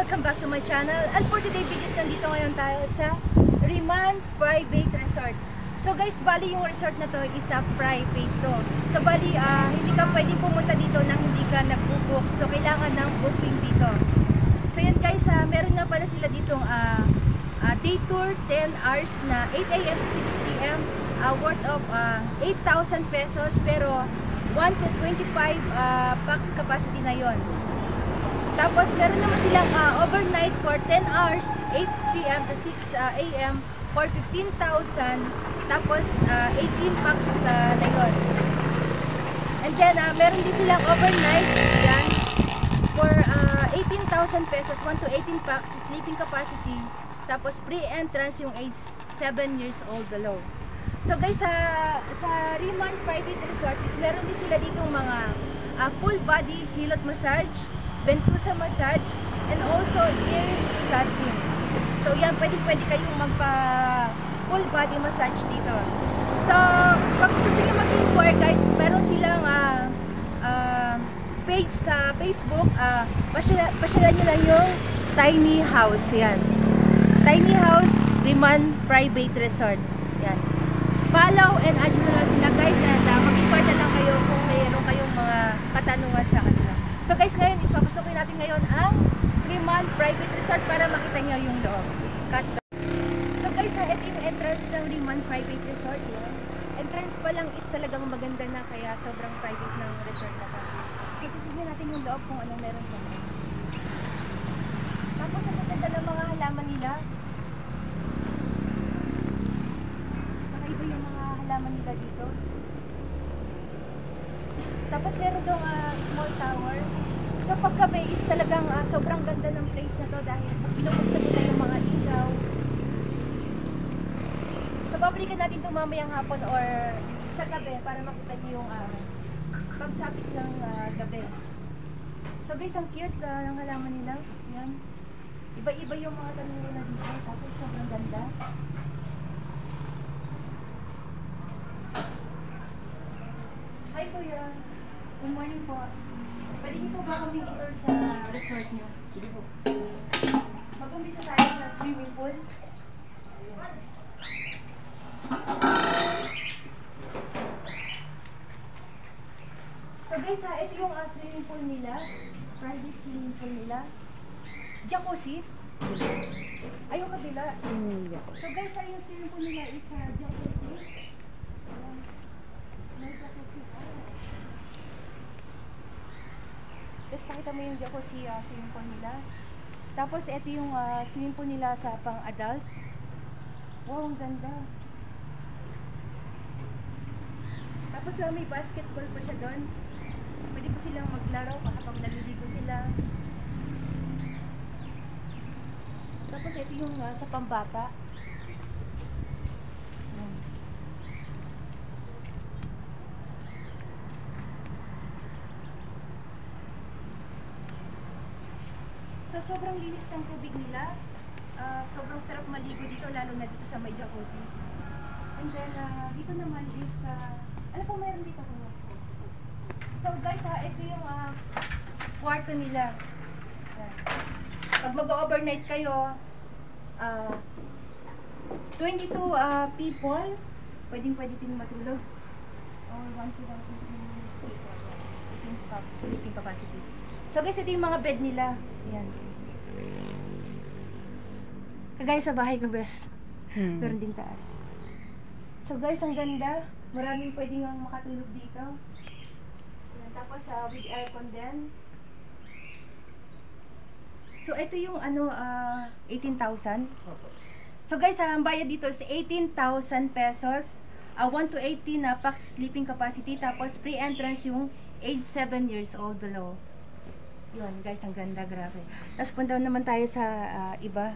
welcome back to my channel. And for today videos, nandito ngayon tayo sa Riman Private Resort. So guys, bali yung resort na to is a private to. So bali, hindi ka pwedeng pumunta dito nang hindi ka nag-book. So kailangan ng booking dito. So yan guys, meron nga pala sila ditong day tour 10 hours na 8 AM to 6 PM, worth of 8,000 pesos, pero 1 to 25 pax capacity na yon. Tapos meron naman silang overnight for 10 hours, 8 PM to 6 AM for 15,000, tapos 18 pax na yon. And then meron din silang overnight yan for 18,000 pesos, 1 to 18 pax sleeping capacity, tapos pre-entrance yung age 7 years old below. So guys, sa Riman Private Resort is meron din sila ditong mga full body hilot massage, ventosa massage, and also ear sharpening. So yan, pwede kayong magpa full body massage dito. So pag gusto nyo mag-inquire guys, meron silang page sa Facebook. Pasyalan nyo lang yung Tiny House. Yan, Tiny House Riman Private Resort. Yan, follow and add nyo lang sila guys, and mag-inquire na lang kayo kung mayroon kayong mga katanungan sa kanila. So guys, ngayon is papasukin natin ngayon ang Riman Private Resort para makita nyo yung loob. So guys, ito yung entrance ng Riman Private Resort. Yan, entrance pa lang is talagang maganda na, kaya sobrang private ng resort na to. So titignan natin yung loob kung anong meron sa loob. Tapos ang maganda ng mga halaman nila. Nakaiba yung mga halaman nila dito. Tapos meron dong small tower. Kapag gabi is talagang sobrang ganda ng place na to, dahil pag binubuksan nila yung mga ilaw. So babalikan natin ito mamayang hapon or sa gabi para makita niyo yung pagsapit ng gabi. So guys, ang cute ng halaman nila. Yan, iba-iba yung mga tanim nila dito. Tapos sobrang ganda. Hi kuya, good morning po. Pwede niyo po ba kaming i-tour sa resort niyo? Sige po. Mag-umpisa tayo sa swimming pool. So guys, ito yung swimming pool nila. Private swimming pool nila. Jacuzzi. Ay, yung kabila. So guys, yung swimming pool nila is jacuzzi. May jacuzzi. Tapos pakita mo yung jacuzzi swimming pool nila. Tapos ito yung swimming pool nila sa pang-adult. Wow, ang ganda. Tapos may basketball pa siya doon. Pwede po silang maglaro kapag naliligo sila. Tapos ito yung sa pambata. So sobrang linis ng tubig nila. Sobrang sarap maligo dito, lalo na dito sa may jacuzzi. And then dito naman is ano po mayroon dito po? So guys, ito yung kwarto nila. Pag mag-overnight kayo, 22 people, pwede din matulog. Or 1 to 1 people. 18 pax sleeping capacity. So guys, ito yung mga bed nila. Yan. Kagaya sa bahay ko, bes. Meron din taas. So guys, ang ganda. Maraming pwedeng makatulog dito. Yan. Tapos with aircon din. So ito yung 18,000. So guys, ang bayad dito is 18,000 pesos. 1 to 18 pax sleeping capacity. Tapos pre-entrance yung age 7 years old below. Yun guys, ang ganda, grabe. Tapos punta naman tayo sa iba.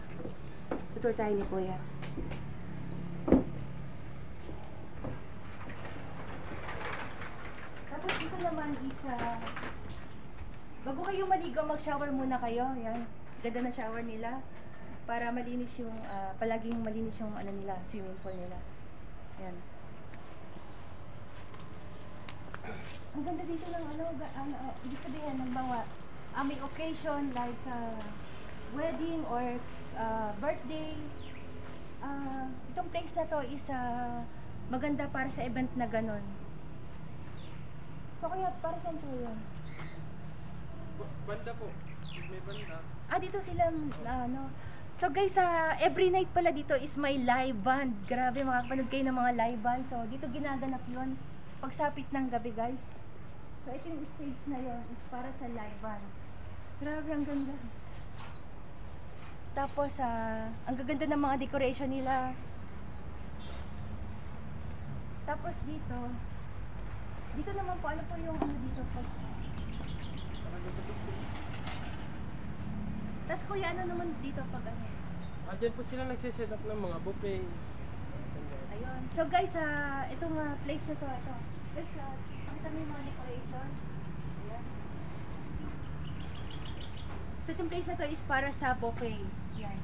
Tutur tayo ni Kuya. Tapos dito naman isa, bago kayo maligo, mag-shower muna kayo. Yan, ganda na shower nila para malinis yung palaging malinis yung nila, swimming pool nila. Yan. Ang ganda dito ng ibig sabihin ng mga may occasion like wedding or birthday. Itong place na to is maganda para sa event na ganon. So kaya para saan po yun? Banda po. May banda. Dito sila ano. So guys, every night pala dito is may live band. Grabe, makakapanood kayo ng mga live band. So dito ginaganap yun pagsapit ng gabi, guys. So ito yung stage na yun is para sa live band. Grabe, ang ganda. Tapos ang gaganda ng mga decoration nila. Tapos dito naman po, ano po yung ano dito po? Tapos kuya, ano naman dito pag ano? Dyan po sila nagsiset up ng mga buffet. Ayun. So guys, itong place na to, ito. Guys, pakita mo yung mga decoration. Ayan. So itong place na to is para sa buffet. Yan.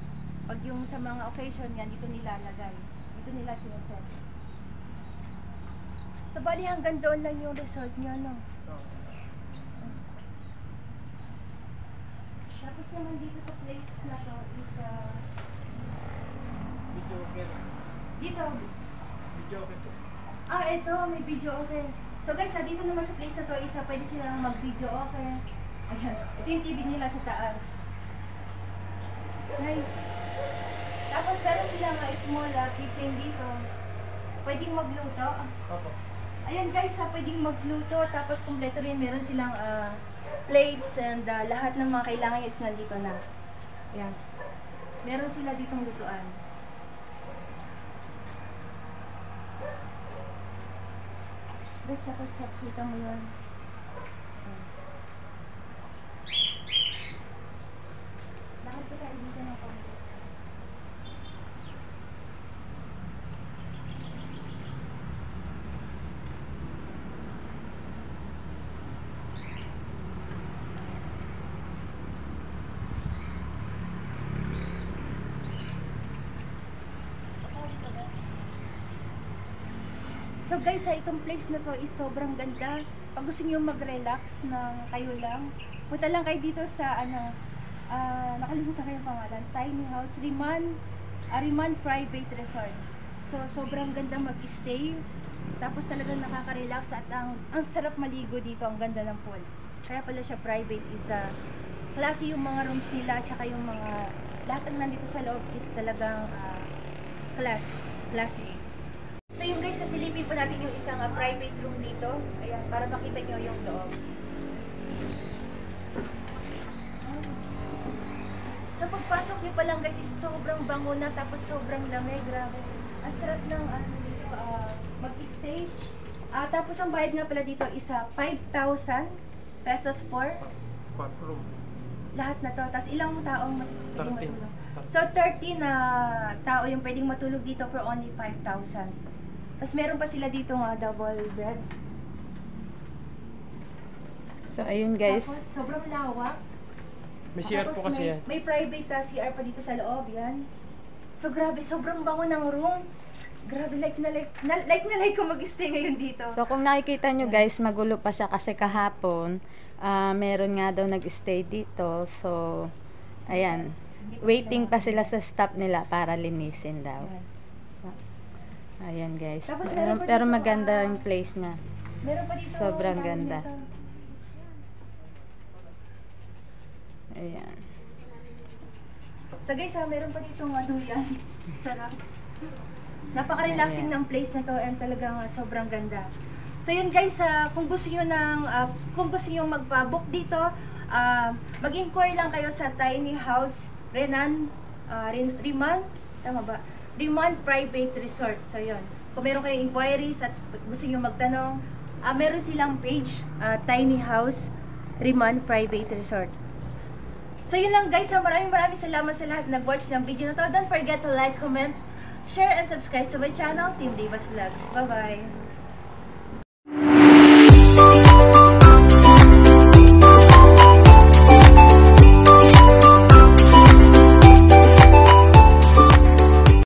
Pag yung sa mga occasion yan, dito nilalagay. Dito nila sineset. So bali hanggang doon lang yung resort nyo, no? Tapos naman dito sa place na to is Video okay. dito. Video okay po. Ito, may video okay. So guys, dito naman sa place na to is pwede silang mag-video okay. Ayan. Ito yung TV nila sa taas. Nice. Tapos meron silang small kitchen dito. Pwedeng magluto. Opo. Ayan guys, pwedeng magluto. Tapos kumpleto rin, meron silang plates and lahat ng mga kailangan is nandito na. Ayan. Meron sila ditong lutuan. Guys, tapos kita mo yun. Bakit pa tayo dito ng konti? So guys, itong place na to is sobrang ganda. Pag gusto niyo mag-relax ng kayo lang, punta lang kayo dito sa nakalimutan ko yung pangalan, Tiny House, Riman Private Resort. So sobrang ganda mag-stay. Tapos talagang nakaka-relax at ang sarap maligo dito, ang ganda ng pool. Kaya pala siya private, is klase yung mga rooms nila, tsaka yung mga lahat ng nandito sa loob is talagang class A. So yung guys, sasilipin pa natin yung isang private room dito. Ayan, para makita nyo yung loob. So pagpasok nyo pa lang guys, is sobrang bango na, tapos sobrang lamig. Grabe. Ang sarap ng dito, mag-stay. Tapos ang bayad nga pala dito is 5,000 pesos for room. lahat na to. Tapos ilang taong pwedeng 13. matulog? So 13 na tao yung pwedeng matulog dito for only 5,000. Tapos meron pa sila dito double bed. So ayun guys. Tapos sobrang lawak. May CR po kasi yan. May private CR pa dito sa loob, yan. So grabe, sobrang bango ng room. Grabe, like na like ko mag-stay ngayon dito. So kung nakikita nyo guys, magulo pa siya kasi kahapon meron nga daw nag-stay dito. So ayan, waiting pa sila sa staff nila para linisin daw. Ayan guys. Tapos Pero maganda yung place niya. Meron pa dito. Sobrang ganda. Ayan. So guys, meron pa dito duyan. Sarap. Napaka-relaxing ng place na to and talagang sobrang ganda. So yun guys, kung gusto niyo magpa-book dito, mag-inquire lang kayo sa Tiny House Riman, tama ba? Riman Private Resort. So yun. Kung meron kayong inquiries at gusto niyo magtanong, meron silang page, Tiny House Riman Private Resort. So yun lang guys, maraming salamat sa lahat na nag-watch ng video na to. Don't forget to like, comment, share, and subscribe to my channel, Team Divas Vlogs. Bye-bye!